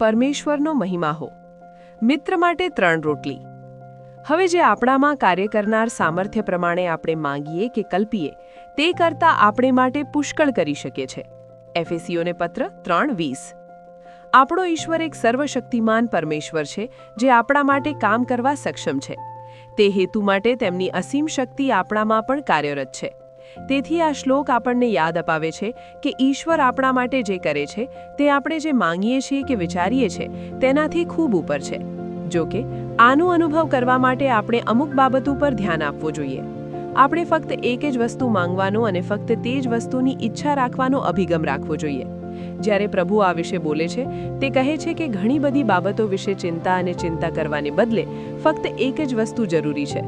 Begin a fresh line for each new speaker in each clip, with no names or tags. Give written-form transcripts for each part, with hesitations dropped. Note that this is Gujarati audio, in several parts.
પરમેશ્વરનો મહિમા હો. મિત્ર માટે 3 રોટલી. હવે જે આપણામાં કાર્ય કરનાર સામર્થ્ય પ્રમાણે આપણે માંગીએ કે કલ્પીએ તે કરતાં આપણે માટે પુષ્કળ કરી શકે છે. એફેસીઓને પત્ર 3:20. આપણો ઈશ્વર એક સર્વશક્તિમાન પરમેશ્વર છે જે આપણા માટે કામ કરવા સક્ષમ છે. તે હેતુ માટે તેમની અસીમ શક્તિ આપણામાં પણ કાર્યરત છે. તેથી આ શ્લોક આપણને યાદ અપાવે છે કે ઈશ્વર આપણા માટે જે કરે છે તે આપણે જે માંગીએ છીએ કે વિચારીએ છીએ તેનાથી ખૂબ ઉપર છે. જો કે આનો અનુભવ કરવા માટે આપણે અમુક બાબતો પર ધ્યાન આપવું જોઈએ. આપણે ફક્ત એક જ વસ્તુ માંગવાનો અને ફક્ત તે જ વસ્તુની ઈચ્છા રાખવાનો અભિગમ રાખવો જોઈએ. જ્યારે પ્રભુ આ વિશે બોલે છે તે કહે છે કે ઘણી બધી બાબતો વિશે ચિંતા કરવાને બદલે ફક્ત એક જ વસ્તુ જરૂરી છે.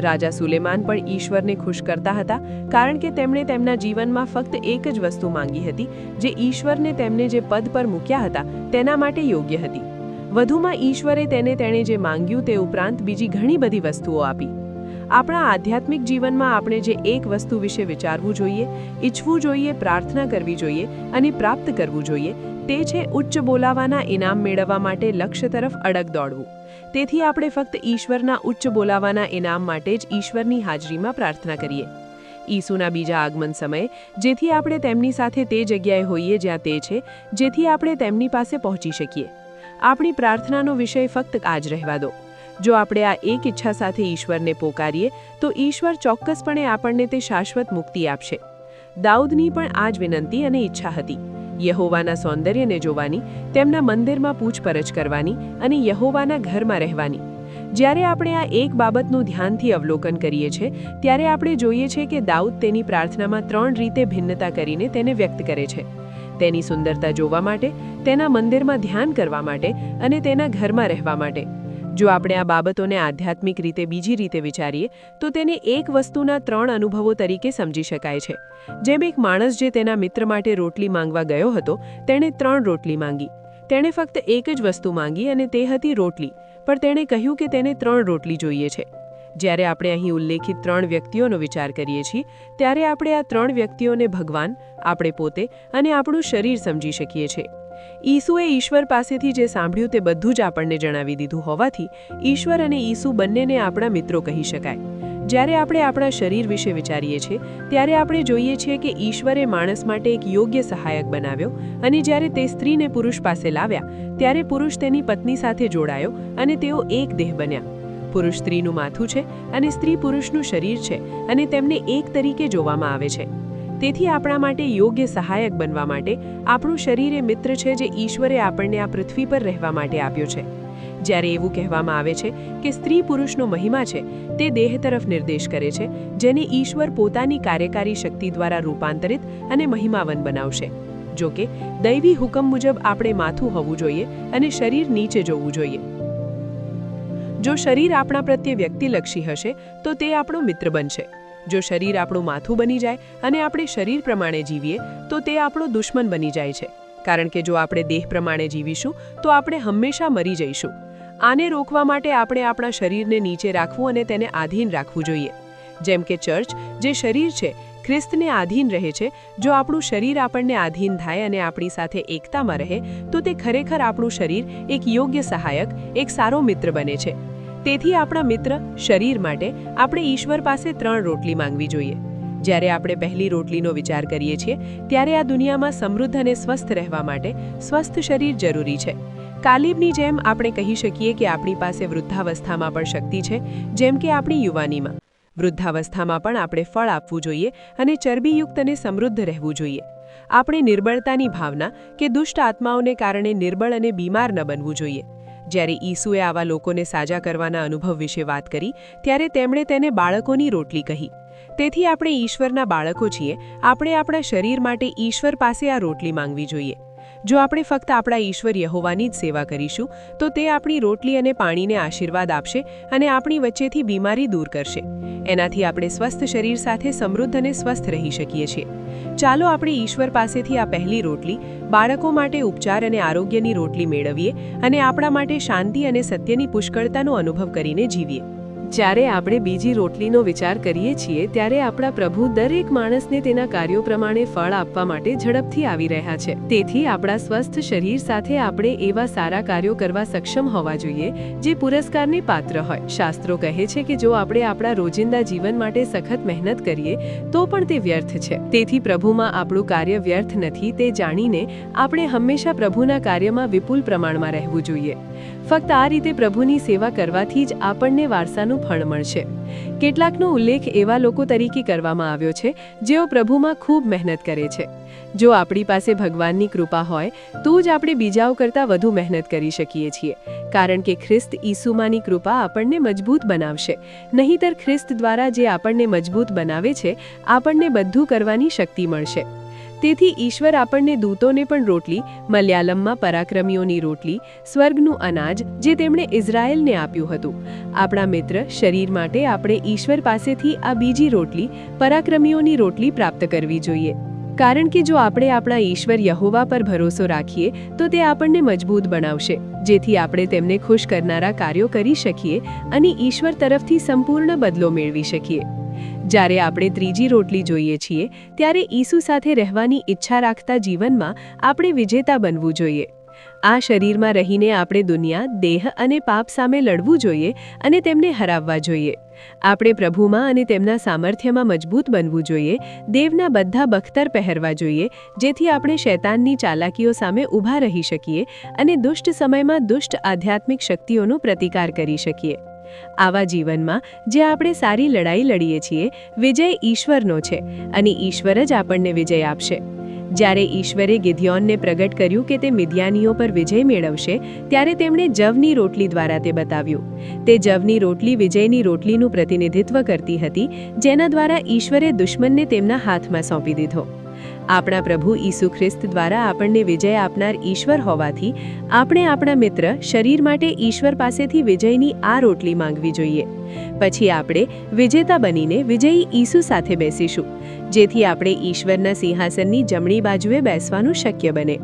રાજા સુલેમાન પણ ઈશ્વરને ખુશ કરતા હતા કારણ કે તેમણે તેમના જીવનમાં ફક્ત એક જ વસ્તુ માંગી હતી જે ઈશ્વરને તેમને જે પદ પર મૂક્યા હતા તેના માટે યોગ્ય હતી. વધુમાં ઈશ્વરે તેણે જે માંગ્યું તે ઉપરાંત બીજી ઘણી બધી વસ્તુઓ આપી. આપણા આધ્યાત્મિક જીવનમાં આપણે જે એક વસ્તુ વિશે વિચારવું જોઈએ, ઈચ્છવું જોઈએ, પ્રાર્થના કરવી જોઈએ અને પ્રાપ્ત કરવું જોઈએ તે છે ઉચ્ચ બોલાવાના ઇનામ મેળવવા માટે લક્ષ્ય તરફ અડગ દોડવું. તેથી આપણે ફક્ત ઈશ્વરના ઉચ્ચ બોલાવાના ઇનામ માટે જ ઈશ્વરની હાજરીમાં પ્રાર્થના કરીએ. ઈસુના બીજા આગમન સમયે જેથી આપણે તેમની સાથે તે જગ્યાએ હોઈએ જ્યાં તે છે, જેથી આપણે તેમની પાસે પહોંચી શકીએ. આપણી પ્રાર્થનાનો વિષય ફક્ત આ જ રહેવા દો. જો આપણે આ એક ઈચ્છા સાથે ઈશ્વરને પોકારીએ તો ઈશ્વર ચોક્કસપણે આપણને તે શાશ્વત મુક્તિ આપશે. દાઉદની પણ આ જ વિનંતી અને ઈચ્છા હતી. યહોવાના સૌંદર્યને જોવાની, તેમના મંદિરમાં પૂછપરછ કરવાની અને યહોવાના ઘરમાં રહેવાની. જ્યારે આપણે આ એક બાબતનું ધ્યાનથી અવલોકન કરીએ છીએ ત્યારે આપણે જોઈએ છીએ કે દાઉદ તેની પ્રાર્થનામાં 3 રીતે ભિન્નતા કરીને તેને વ્યક્ત કરે છે. તેની સુંદરતા જોવા માટે, તેના મંદિરમાં ધ્યાન કરવા માટે અને તેના ઘરમાં રહેવા માટે. જો આપણે આ બાબતોને આધ્યાત્મિક રીતે બીજી રીતે વિચારીએ તો તેને એક વસ્તુના 3 અનુભવો તરીકે સમજી શકાય છે. જેમ એક માણસ જે તેના મિત્ર માટે રોટલી માંગવા ગયો હતો તેણે 3 રોટલી માંગી. તેણે ફક્ત એક જ વસ્તુ માંગી અને તે હતી રોટલી, પણ તેણે કહ્યું કે તેને 3 રોટલી જોઈએ છે. જ્યારે આપણે અહીં ઉલ્લેખિત 3 વ્યક્તિઓનો વિચાર કરીએ છીએ ત્યારે આપણે આ 3 વ્યક્તિઓને ભગવાન, આપણે પોતે અને આપણું શરીર સમજી શકીએ છીએ. ઈસુએ ઈશ્વર પાસેથી જે સાંભળ્યું તે બધું જ આપણને જણાવી દીધું હોવાથી ઈશ્વર અને ઈસુ બંનેને આપણા મિત્રો કહી શકાય. જ્યારે આપણે આપણા શરીર વિશે વિચારીએ છીએ ત્યારે આપણે જોઈએ છીએ કે ઈશ્વરે માણસ માટે એક યોગ્ય સહાયક બનાવ્યો અને જ્યારે તે સ્ત્રીને પુરુષ પાસે લાવ્યા ત્યારે પુરુષ તેની પત્ની સાથે જોડાયો અને તેઓ એક દેહ બન્યા. પુરુષ સ્ત્રીનું માથું છે અને સ્ત્રી પુરુષનું શરીર છે અને તેમને એક તરીકે જોવામાં આવે છે. તેથી આપણા માટે યોગ્ય સહાયક બનવા માટે આપણું શરીર એ મિત્ર છે જે ઈશ્વરે આપણને આ પૃથ્વી પર રહેવા માટે આપ્યો છે. જ્યારે એવું કહેવામાં આવે છે કે સ્ત્રી પુરુષનો મહિમા છે તે દેહ તરફ નિર્દેશ કરે છે જેને ઈશ્વર પોતાની કાર્યકારી શક્તિ દ્વારા રૂપાંતરિત અને મહિમાવન બનાવશે. જો કે દૈવી હુકમ મુજબ આપણે માથું હોવું જોઈએ અને શરીર નીચે જોવું જોઈએ. જો શરીર આપણા પ્રત્યે વ્યક્તિલક્ષી હશે તો તે આપણો મિત્ર બનશે. જો શરીર આપણું માથું બની જાય અને આપણે શરીર પ્રમાણે જીવીએ તો તે આપણો દુશ્મન બની જાય છે. કારણ કે જો આપણે દેહ પ્રમાણે જીવીશું તો આપણે હંમેશા મરી જઈશું. આને રોકવા માટે આપણે આપણા શરીરને નીચે રાખવું અને તેને આધીન રાખવું જોઈએ. જેમ કે ચર્ચ જે શરીર છે ખ્રિસ્તને આધીન રહે છે, જો આપણું શરીર આપણને આધીન થાય અને આપણી સાથે એકતામાં રહે તો તે ખરેખર આપણું શરીર એક યોગ્ય સહાયક, એક સારો મિત્ર બને છે. તેથી આપણા મિત્ર શરીર માટે આપણે ઈશ્વર પાસે 3 રોટલી માંગવી જોઈએ. જ્યારે આપણે પહેલી રોટલીનો વિચાર કરીએ છીએ ત્યારે આ દુનિયામાં સમૃદ્ધ અને સ્વસ્થ રહેવા માટે સ્વસ્થ શરીર જરૂરી છે. કાલીબની જેમ આપણે કહી શકીએ કે આપણી પાસે વૃદ્ધાવસ્થામાં પણ શક્તિ છે જેમ કે આપણી યુવાનીમાં. વૃદ્ધાવસ્થામાં પણ આપણે ફળ આપવું જોઈએ અને ચરબીયુક્ત અને સમૃદ્ધ રહેવું જોઈએ. આપણે નિર્બળતાની ભાવના કે દુષ્ટ આત્માઓને કારણે નિર્બળ અને બીમાર ન બનવું જોઈએ. જ્યારે ઈસુએ આવા લોકોને સાજા કરવાના અનુભવ વિશે વાત કરી ત્યારે તેમણે તેને બાળકોની રોટલી કહી. તેથી આપણે ઈશ્વરના બાળકો છીએ. આપણે આપણા શરીર માટે ઈશ્વર પાસે આ રોટલી માંગવી જોઈએ. જો આપણે ફક્ત આપણા ઈશ્વર યહોવાની જ સેવા કરીશું તો તે આપણી રોટલી અને પાણીને આશીર્વાદ આપશે અને આપણી વચ્ચેથી બીમારી દૂર કરશે. એનાથી આપણે સ્વસ્થ શરીર સાથે સમૃદ્ધ અને સ્વસ્થ રહી શકીએ છીએ. ચાલો આપણે ઈશ્વર પાસેથી આ પહેલી રોટલી, બાળકો માટે ઉપચાર અને આરોગ્યની રોટલી મેળવીએ અને આપણા માટે શાંતિ અને સત્યની પુષ્કળતાનો અનુભવ કરીને જીવીએ. જ્યારે આપણે બીજી રોટલીનો વિચાર કરીએ છીએ ત્યારે આપણા પ્રભુ દરેક માણસને તેના કાર્યો પ્રમાણે ફળ આપવા માટે ઝડપથી આવી રહ્યા છે. તેથી આપણા સ્વસ્થ શરીર સાથે આપણે એવા સારા કાર્યો કરવા સક્ષમ હોવા જોઈએ જે પુરસ્કારને પાત્ર હોય. શાસ્ત્રો કહે છે કે જો આપણે આપણા રોજિંદા જીવન માટે સખત મહેનત કરીએ તો પણ તે વ્યર્થ છે. તેથી પ્રભુમાં આપણું કાર્ય વ્યર્થ નથી તે જાણીને આપણે હંમેશા પ્રભુના કાર્યમાં વિપુલ પ્રમાણમાં રહેવું જોઈએ. ફક્ત આ રીતે પ્રભુની સેવા કરવાથી જ આપણને વારસાનું ફળ મળશે. કેટલાકનો ઉલ્લેખ એવા લોકો તરીકે કરવામાં આવ્યો છે જેઓ પ્રભુમાં ખૂબ મહેનત કરે છે. જો આપણી પાસે ભગવાનની કૃપા હોય તો જ આપણે બીજાઓ કરતાં વધુ મહેનત કરી શકીએ છીએ, કારણ કે ખ્રિસ્ત ઈસુમાંની કૃપા આપણને મજબૂત બનાવશે. નહીંતર ખ્રિસ્ત દ્વારા જે આપણને મજબૂત બનાવે છે આપણને બધું કરવાની શક્તિ મળશે. તેથી ઈશ્વર આપણને દૂતોને પણ રોટલી, મલયાલમમાં પરાક્રમીઓની રોટલી, સ્વર્ગનું અનાજ જે તેમણે ઇઝરાયેલને આપ્યું હતું. આપણા મિત્ર શરીર માટે આપણે ઈશ્વર પાસેથી આ બીજી રોટલી, પરાક્રમીઓની રોટલી પ્રાપ્ત કરવી જોઈએ. કારણ કે જો આપણે આપણા ઈશ્વર યહોવા પર ભરોસો રાખીએ તો તે આપણને મજબૂત બનાવશે, જેથી આપણે તેમને ખુશ કરનારા કાર્યો કરી શકીએ અને ઈશ્વર તરફથી સંપૂર્ણ બદલો મેળવી શકીએ. જ્યારે આપણે ત્રીજી રોટલી જોઈએ છીએ ત્યારે ઈસુ સાથે રહેવાની ઈચ્છા રાખતા જીવનમાં આપણે વિજેતા બનવું જોઈએ. આ શરીરમાં રહીને આપણે દુનિયા, દેહ અને પાપ સામે લડવું જોઈએ અને તેમને હરાવવા જોઈએ. આપણે પ્રભુમાં અને તેમના સામર્થ્યમાં મજબૂત બનવું જોઈએ. દેવના બધા બખ્તર પહેરવા જોઈએ જેથી આપણે શૈતાનની ચાલાકીઓ સામે ઊભા રહી શકીએ અને દુષ્ટ સમયમાં દુષ્ટ આધ્યાત્મિક શક્તિઓનો પ્રતિકાર કરી શકીએ. આવા જીવનમાં જે આપણે સારી લડાઈ લડીએ છીએ વિજય ઈશ્વરનો છે અને ઈશ્વર જ આપણને વિજય આપશે. જ્યારે ઈશ્વરે ગિદિયોનને પ્રગટ કર્યું કે તે મિદ્યાનીઓ પર વિજય મેળવશે ત્યારે તેમણે જવની રોટલી દ્વારા તે બતાવ્યું. તે જવની રોટલી વિજયની રોટલીનું પ્રતિનિધિત્વ કરતી હતી જેના દ્વારા ઈશ્વરે દુશ્મનને તેમના હાથમાં સોંપી દીધો. આપણા પ્રભુ ઈસુ ખ્રિસ્ત દ્વારા આપણને વિજય આપનાર ઈશ્વર હોવાથી આપણે આપણા મિત્ર શરીર માટે ઈશ્વર પાસેથી વિજયની આ રોટલી માંગવી જોઈએ. પછી આપણે વિજેતા બનીને વિજયી ઈસુ સાથે બેસીશું, જેથી આપણે ઈશ્વરના સિંહાસનની જમણી બાજુએ બેસવાનું શક્ય બને.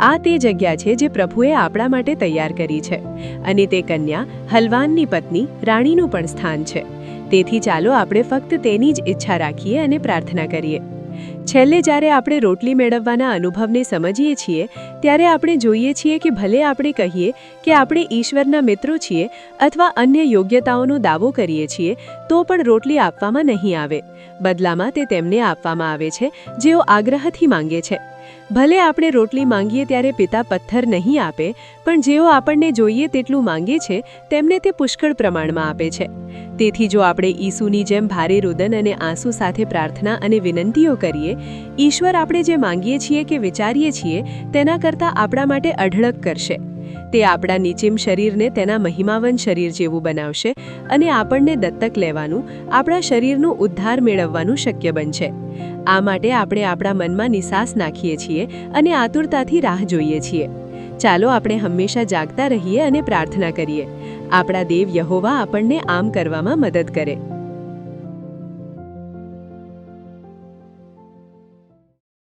આ તે જગ્યા છે જે પ્રભુએ આપણા માટે તૈયાર કરી છે અને તે કન્યા હલવાનની પત્ની રાણીનું પણ સ્થાન છે. તેથી ચાલો આપણે ફક્ત તેની જ ઈચ્છા રાખીએ અને પ્રાર્થના કરીએ. છેલ્લે જ્યારે આપણે રોટલી મેળવવાના અનુભવને સમજીએ છીએ ત્યારે આપણે જોઈએ છીએ કે ભલે આપણે કહીએ કે આપણે ઈશ્વરના મિત્રો છીએ અથવા અન્ય યોગ્યતાઓનો દાવો કરીએ છીએ તો પણ રોટલી આપવામાં નહીં આવે. બદલામાં તે તેમને આપવામાં આવે છે જેઓ આગ્રહથી માંગે છે. ભલે આપણે રોટલી માંગીએ ત્યારે પિતા પથ્થર નહીં આપે, પણ જેઓ આપણને જોઈએ તેટલું માંગે છે તેમને તે પુષ્કળ પ્રમાણમાં આપે છે. તેથી જો આપણે ઈસુની જેમ ભારે રુદન અને આંસુ સાથે પ્રાર્થના અને વિનંતીઓ કરીએ, ઈશ્વર આપણે જે માંગીએ છીએ કે વિચારીએ છીએ તેના કરતાં આપણા માટે અઢળક કરશે. તે આપણા નીચેમ શરીરને તેના મહિમાવન શરીર જેવું બનાવશે અને આપણને દત્તક લેવાનું, આપણા શરીરનું ઉદ્ધાર મેળવવાનું શક્ય બનશે. આ માટે આપણે આપણા મનમાં નિસાસ નાખીએ છીએ અને આતુરતાથી રાહ જોઈએ છીએ. ચાલો આપણે હંમેશા જાગતા રહીએ અને પ્રાર્થના કરીએ. આપણા દેવ યહોવા આપણને આમ કરવામાં મદદ કરે.